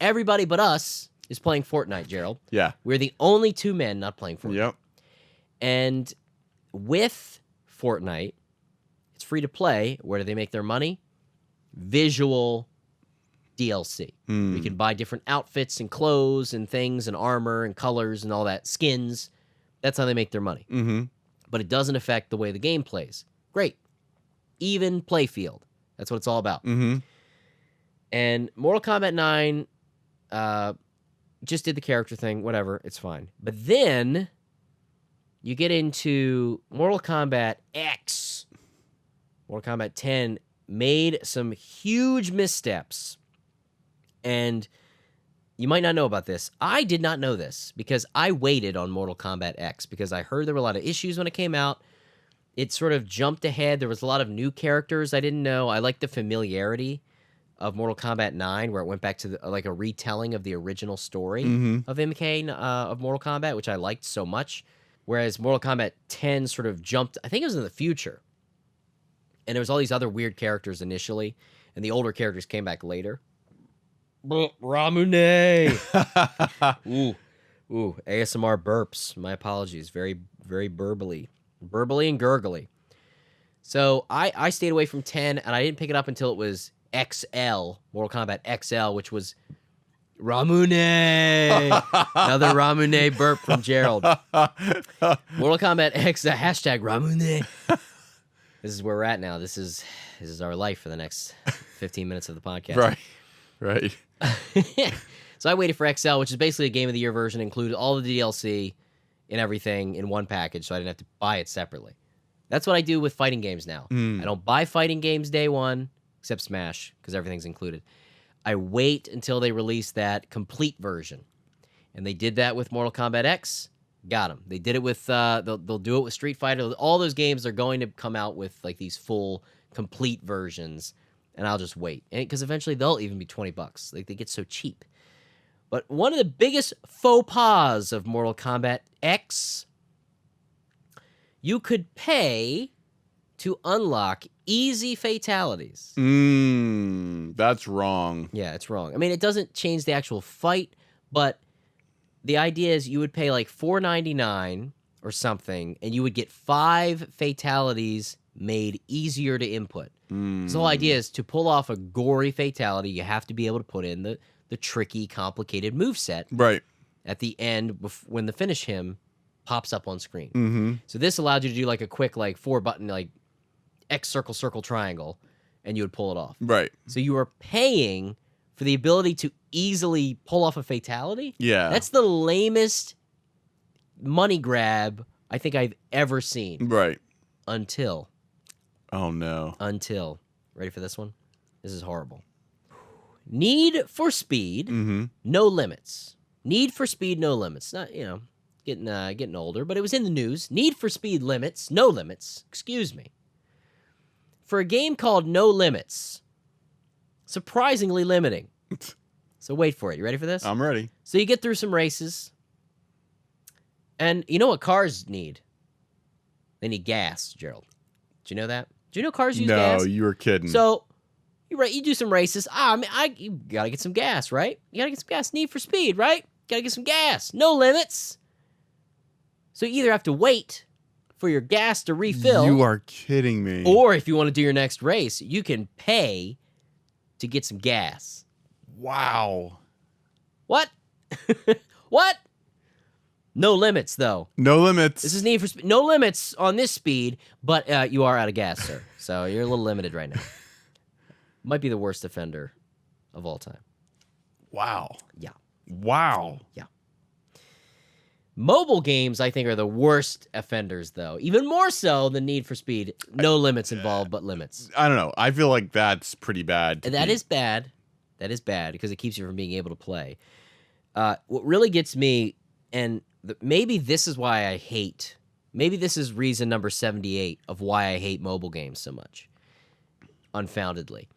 Everybody but us is playing Fortnite, Gerald. Yeah. We're the only two men not playing Fortnite. Yep. And with Fortnite, it's free to play. Where do they make their money? Visual DLC. We can buy different outfits and clothes and things and armor and colors and all that, skins. That's how they make their money. Mm-hmm. But it doesn't affect the way the game plays. Great. Even play field. That's what it's all about. Mm-hmm. And Mortal Kombat 9 just did the character thing. Whatever. It's fine. But then you get into Mortal Kombat X. Mortal Kombat 10 made some huge missteps. And you might not know about this. I did not know this because I waited on Mortal Kombat X because I heard there were a lot of issues when it came out. It sort of jumped ahead. There was a lot of new characters I didn't know. I like the familiarity of Mortal Kombat 9 where it went back to like a retelling of the original story of MK of Mortal Kombat, which I liked so much. Whereas Mortal Kombat 10 sort of jumped, I think it was in the future. And there was all these other weird characters initially, and the older characters came back later. Ramune. Ooh, ASMR burps. My apologies. Very, very burbly and gurgly. So I stayed away from 10, and I didn't pick it up until it was XL, Mortal Kombat XL, which was Ramune. Another Ramune burp from Gerald. Mortal Kombat X, hashtag Ramune. This is where we're at now. This is our life for the next 15 minutes of the podcast. Right. So I waited for XL, which is basically a Game of the Year version, included all of the DLC and everything in one package, so I didn't have to buy it separately. That's what I do with fighting games now. I don't buy fighting games day one, except Smash, because everything's included. I wait until they release that complete version. And they did that with Mortal Kombat X. Got them. They did it with, they'll do it with Street Fighter. All those games are going to come out with like these full, complete versions. And I'll just wait. Because eventually they'll even be $20. Like they get so cheap. But one of the biggest faux pas of Mortal Kombat X, you could pay to unlock easy fatalities. That's wrong. Yeah, it's wrong. I mean, it doesn't change the actual fight, but the idea is you would pay like $4.99 or something, and you would get 5 fatalities made easier to input. So the whole idea is to pull off a gory fatality, you have to be able to put in the tricky, complicated moveset Right. at the end when the finish him pops up on screen. So this allowed you to do like a quick like 4-button like X circle, circle, triangle, and you would pull it off. Right. So you are paying for the ability to easily pull off a fatality? Yeah. That's the lamest money grab I think I've ever seen. Right. Until. Oh, no. Ready for this one? This is horrible. Need for Speed, Mm-hmm. No Limits. Need for Speed, No Limits. Not, getting older, but it was in the news. Need for Speed Limits, No Limits. Excuse me. For a game called No Limits. Surprisingly limiting. So wait for it. You ready for this? I'm ready. So you get through some races. And you know what cars need? They need gas, Gerald. Do you know that? Do you know cars use gas? No, you were kidding. So you do some races. You gotta get some gas, right? You gotta get some gas. Need for Speed, right? Gotta get some gas. No limits. So you either have to wait for your gas to refill. You are kidding me. Or if you want to do your next race, you can pay to get some gas. Wow. What? What? No limits, though. No limits. This is Need for Speed. No limits on this speed, but you are out of gas, sir. So you're a little limited right now. Might be the worst offender of all time. Wow. Yeah. Wow. Yeah. Mobile games, I think, are the worst offenders, though. Even more so than Need for Speed. No limits involved, but limits. I don't know. I feel like that's pretty bad. That is bad. That is bad because it keeps you from being able to play. What really gets me, and maybe this is why I hate, maybe this is reason number 78 of why I hate mobile games so much, unfoundedly,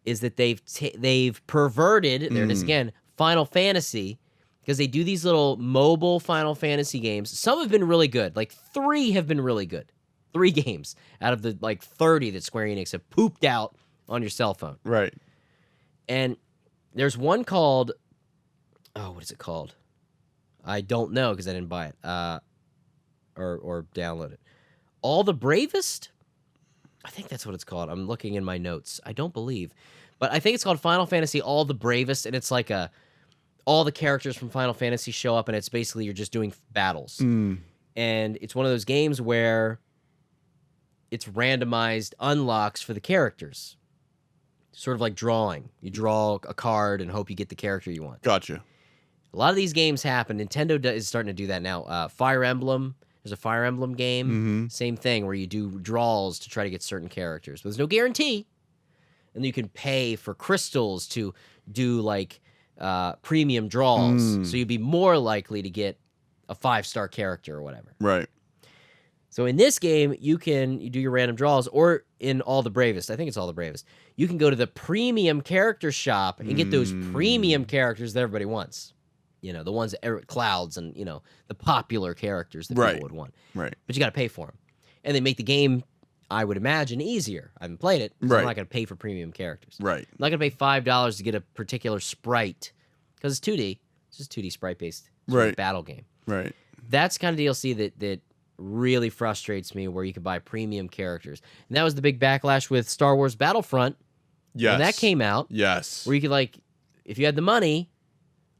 is that they've perverted, there it is again, Final Fantasy, because they do these little mobile Final Fantasy games. Some have been really good. Like 3 have been really good. 3 games out of the 30 that Square Enix have pooped out on your cell phone. Right. And there's one called, what is it called? I don't know because I didn't buy it or download it. All the Bravest? I think that's what it's called. I'm looking in my notes. I don't believe. But I think it's called Final Fantasy All the Bravest, and it's like all the characters from Final Fantasy show up, and it's basically you're just doing battles. And it's one of those games where it's randomized unlocks for the characters. Sort of like drawing. You draw a card and hope you get the character you want. Gotcha. A lot of these games happen. Nintendo is starting to do that now. Fire Emblem. There's a Fire Emblem game. Same thing where you do draws to try to get certain characters. But there's no guarantee. And you can pay for crystals to do premium draws. So you'd be more likely to get a 5-star character or whatever. Right. So in this game, you do your random draws, or in All the Bravest, I think it's All the Bravest, you can go to the premium character shop and get those premium characters that everybody wants. You know, the ones that Clouds and, the popular characters that people would want. Right. But you got to pay for them. And they make the game, I would imagine, easier. I haven't played it, so I'm not going to pay for premium characters. Right. I'm not going to pay $5 to get a particular sprite, because it's 2D. It's just 2D sprite-based battle game. Right. That's kind of DLC that really frustrates me, where you can buy premium characters. And that was the big backlash with Star Wars Battlefront. Yes. When that came out. Yes. Where you could, if you had the money,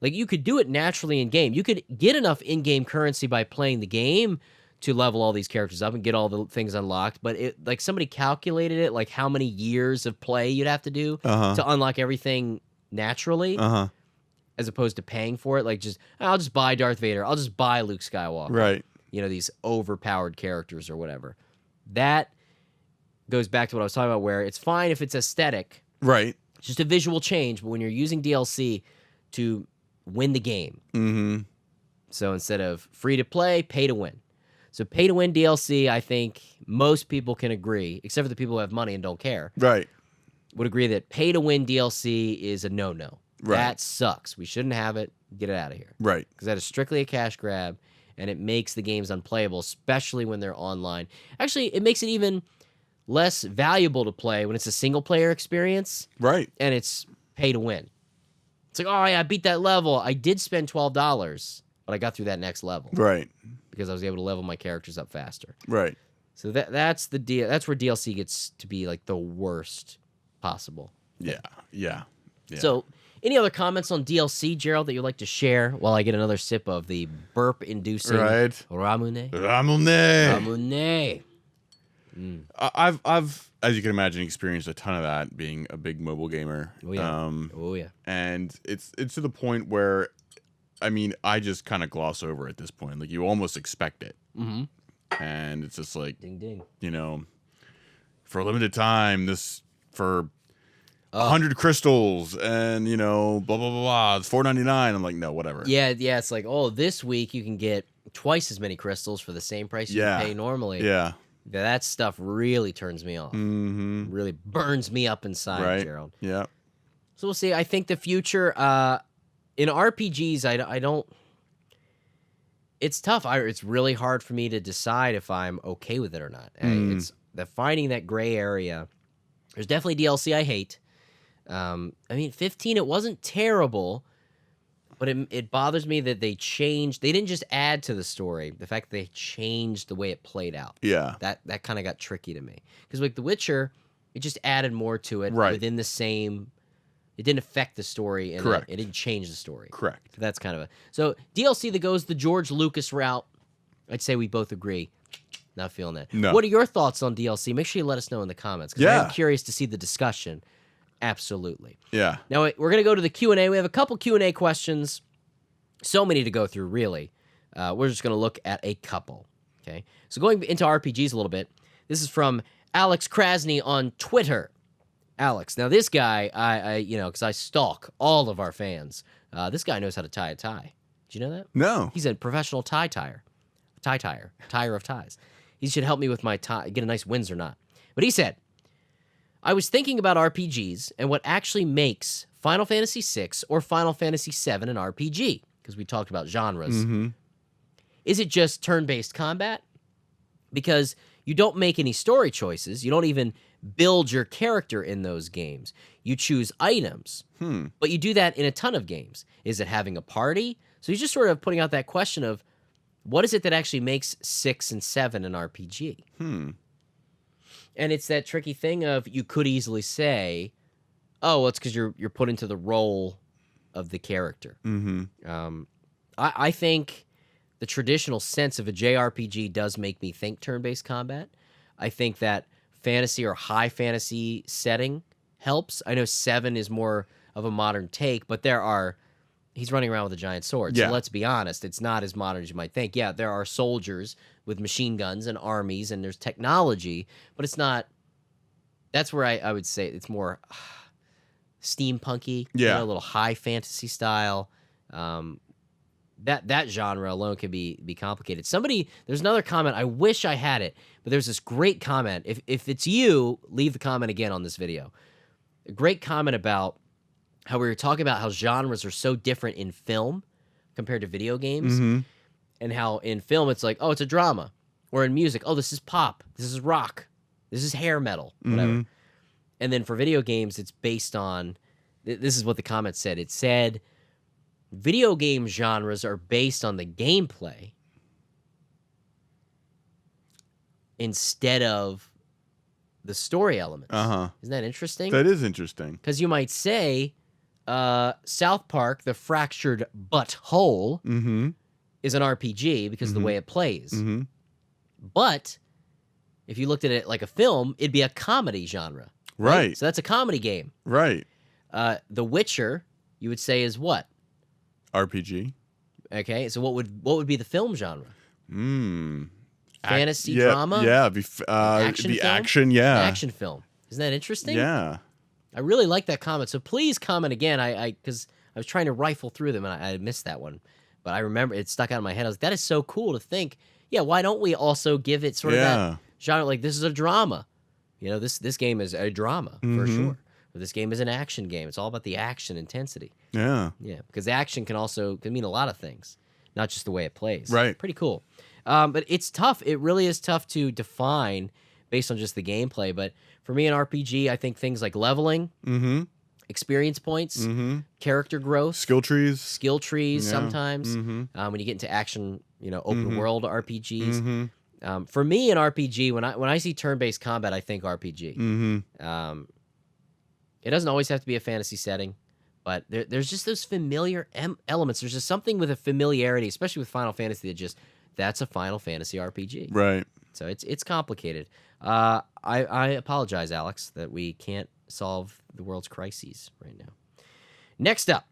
you could do it naturally in-game. You could get enough in-game currency by playing the game to level all these characters up and get all the things unlocked. But somebody calculated it, how many years of play you'd have to do to unlock everything naturally, as opposed to paying for it. I'll just buy Darth Vader. I'll just buy Luke Skywalker. Right. These overpowered characters or whatever. That goes back to what I was talking about, where it's fine if it's aesthetic. Right. It's just a visual change, but when you're using DLC to win the game. So instead of free to play, pay to win. So pay to win DLC, I think most people can agree, except for the people who have money and don't care. Right. Would agree that pay to win DLC is a no-no. Right. That sucks. We shouldn't have it. Get it out of here. Right. Because that is strictly a cash grab, and it makes the games unplayable, especially when they're online. Actually, it makes it even less valuable to play when it's a single-player experience. Right. And it's pay to win. It's like, oh, yeah, I beat that level. I did spend $12, but I got through that next level. Right. Because I was able to level my characters up faster. Right. So that's the deal. That's where DLC gets to be the worst possible. Yeah. Yeah. So, any other comments on DLC, Gerald, that you'd like to share while I get another sip of the burp-inducing Ramune? Ramune. I've, as you can imagine, experienced a ton of that being a big mobile gamer. Oh yeah. And it's to the point where, I just kind of gloss over at this point. You almost expect it. And it's just ding ding. For a limited time, for 100 crystals and, you know, blah, blah, blah, blah. It's $4.99. I'm like, no, whatever. Yeah, it's like, oh, this week you can get twice as many crystals for the same price you pay normally. Yeah. That stuff really turns me off. Mm-hmm. Really burns me up inside, Gerald. Yeah. So we'll see. I think the future in RPGs, I don't. It's tough. It's really hard for me to decide if I'm okay with it or not. It's finding that gray area. There's definitely DLC I hate. I mean, 15, it wasn't terrible, but it bothers me that they changed. They didn't just add to the story. The fact that they changed the way it played out. Yeah. That kind of got tricky to me. Because like The Witcher, it just added more to it within the same. It didn't affect the story. And Correct. It didn't change the story. Correct. So that's kind of a. So DLC that goes the George Lucas route, I'd say we both agree. Not feeling that. No. What are your thoughts on DLC? Make sure you let us know in the comments. Because I'm curious to see the discussion. Absolutely. Yeah. Now, we're going to go to the Q&A. We have a couple Q&A questions. So many to go through, really. We're just going to look at a couple. Okay. So going into RPGs a little bit, this is from Alex Krasny on Twitter. Alex. Now, this guy, because I stalk all of our fans. This guy knows how to tie a tie. Did you know that? No. He's a professional tire of ties. He should help me with my tie, get a nice Windsor knot. But he said, I was thinking about RPGs and what actually makes Final Fantasy VI or Final Fantasy VII an RPG, because we talked about genres. Mm-hmm. Is it just turn-based combat? Because you don't make any story choices. You don't even build your character in those games. You choose items, but you do that in a ton of games. Is it having a party? So he's just sort of putting out that question of, what is it that actually makes 6 and 7 an RPG? And it's that tricky thing of you could easily say, oh, well, it's because you're put into the role of the character. Mm-hmm. I think the traditional sense of a JRPG does make me think turn-based combat. I think that fantasy or high fantasy setting helps. I know 7 is more of a modern take, but he's running around with a giant sword. Yeah. So let's be honest, it's not as modern as you might think. Yeah, there are soldiers with machine guns and armies, and there's technology, but it's not. That's where I would say it's more steampunky, Yeah. a little high fantasy style. That genre alone can be complicated. There's another comment. I wish I had it, but there's this great comment. If it's you, leave the comment again on this video. A great comment about how we were talking about how genres are so different in film compared to video games, and how in film it's like, oh, it's a drama, or in music, oh, this is pop, this is rock, this is hair metal, whatever. And then for video games, it's based on. This is what the comment said. It said, video game genres are based on the gameplay instead of the story elements. Isn't that interesting? That is interesting. Because you might say, South Park, The Fractured But Whole, is an RPG because of the way it plays. But if you looked at it like a film, it'd be a comedy genre. Right. So that's a comedy game. Right. The Witcher, you would say, is what? RPG. Okay, so what would be the film genre? Fantasy drama? Yeah, action the film? action, yeah. Action film. Isn't that interesting? Yeah. I really like that comment. So please comment again. Because I was trying to rifle through them and I missed that one. But I remember it stuck out in my head. I was like, that is so cool to think. Yeah, why don't we also give it sort of that genre? Like, this is a drama. This game is a drama for sure. Or this game is an action game. It's all about the action intensity. Yeah. Yeah, because action can mean a lot of things, not just the way it plays. Right. Pretty cool. But it's tough. It really is tough to define based on just the gameplay. But for me in RPG, I think things like leveling, experience points, character growth, skill trees sometimes. When you get into action, open world RPGs. For me in RPG, when I see turn-based combat, I think RPG. It doesn't always have to be a fantasy setting, but there's just those familiar elements. There's just something with a familiarity, especially with Final Fantasy, that's a Final Fantasy RPG. Right. So it's complicated. I apologize, Alex, that we can't solve the world's crises right now. Next up,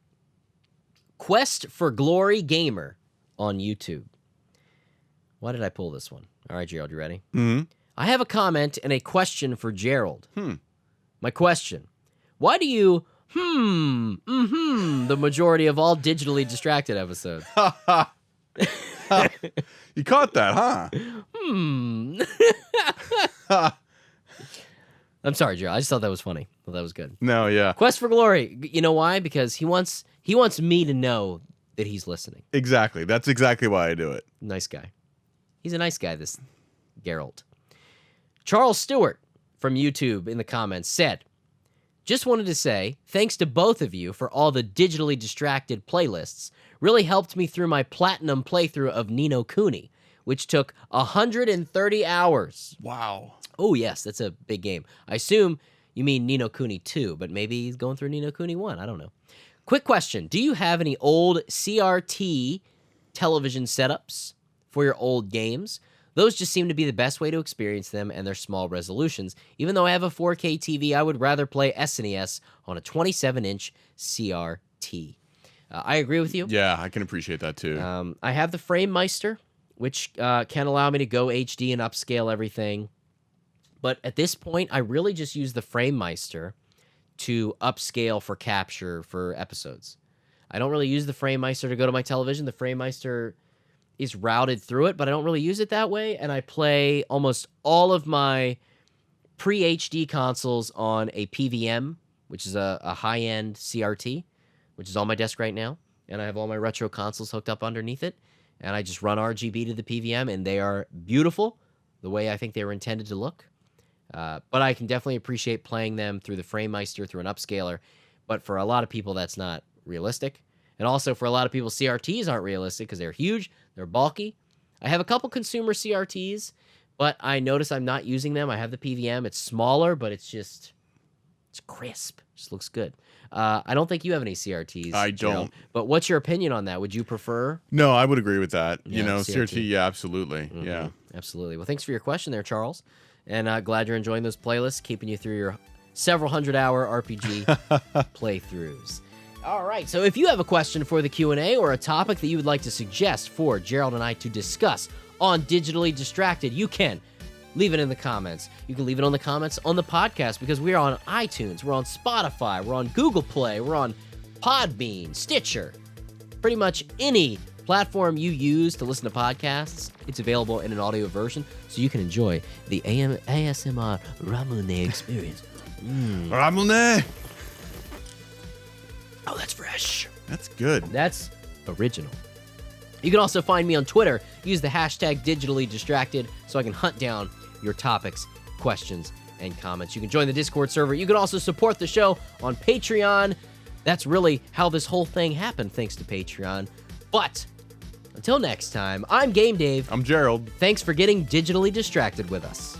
Quest for Glory Gamer on YouTube. Why did I pull this one? All right, Gerald, you ready? I have a comment and a question for Gerald. My question: Why do you the majority of all digitally distracted episodes? You caught that, huh? I'm sorry, Gerald. I just thought that was funny. Thought that was good. No, yeah. Quest for Glory. You know why? Because he wants me to know that he's listening. Exactly. That's exactly why I do it. Nice guy. He's a nice guy, this Gerald. Charles Stewart from YouTube in the comments said, just wanted to say, thanks to both of you for all the digitally distracted playlists. Really helped me through my platinum playthrough of Ni no Kuni, which took 130 hours. Wow. Oh, yes, that's a big game. I assume you mean Ni no Kuni 2, but maybe he's going through Ni no Kuni 1. I don't know. Quick question. Do you have any old CRT television setups for your old games? Those just seem to be the best way to experience them and their small resolutions. Even though I have a 4K TV, I would rather play SNES on a 27-inch CRT. I agree with you. Yeah, I can appreciate that too. I have the FrameMeister, which can allow me to go HD and upscale everything. But at this point, I really just use the FrameMeister to upscale for capture for episodes. I don't really use the FrameMeister to go to my television. The FrameMeister is routed through it, but I don't really use it that way, and I play almost all of my pre-HD consoles on a PVM, which is a high-end CRT, which is on my desk right now, and I have all my retro consoles hooked up underneath it, and I just run RGB to the PVM, and they are beautiful, the way I think they were intended to look. But I can definitely appreciate playing them through the FrameMeister, through an upscaler, but for a lot of people, that's not realistic. And also, for a lot of people, CRTs aren't realistic because they're huge, they're bulky. I have a couple consumer CRTs, but I notice I'm not using them. I have the PVM. It's smaller, but it's crisp. Just looks good. I don't think you have any CRTs. I Gerald, don't. but what's your opinion on that? Would you prefer? No, I would agree with that. Yeah, You know, CRT. CRT, yeah, absolutely. Mhm. Yeah. Absolutely. Well, thanks for your question there, Charles. And glad you're enjoying those playlists, keeping you through your several hundred-hour RPG playthroughs. All right, so if you have a question for the Q&A or a topic that you would like to suggest for Gerald and I to discuss on Digitally Distracted, you can leave it in the comments. You can leave it on the comments on the podcast because we're on iTunes, we're on Spotify, we're on Google Play, we're on Podbean, Stitcher. Pretty much any platform you use to listen to podcasts, it's available in an audio version, so you can enjoy the ASMR Ramune experience. Ramune! Oh, that's fresh. That's good. That's original. You can also find me on Twitter. Use the hashtag DigitallyDistracted so I can hunt down your topics, questions, and comments. You can join the Discord server. You can also support the show on Patreon. That's really how this whole thing happened, thanks to Patreon. But until next time, I'm Game Dave. I'm Gerald. Thanks for getting digitally distracted with us.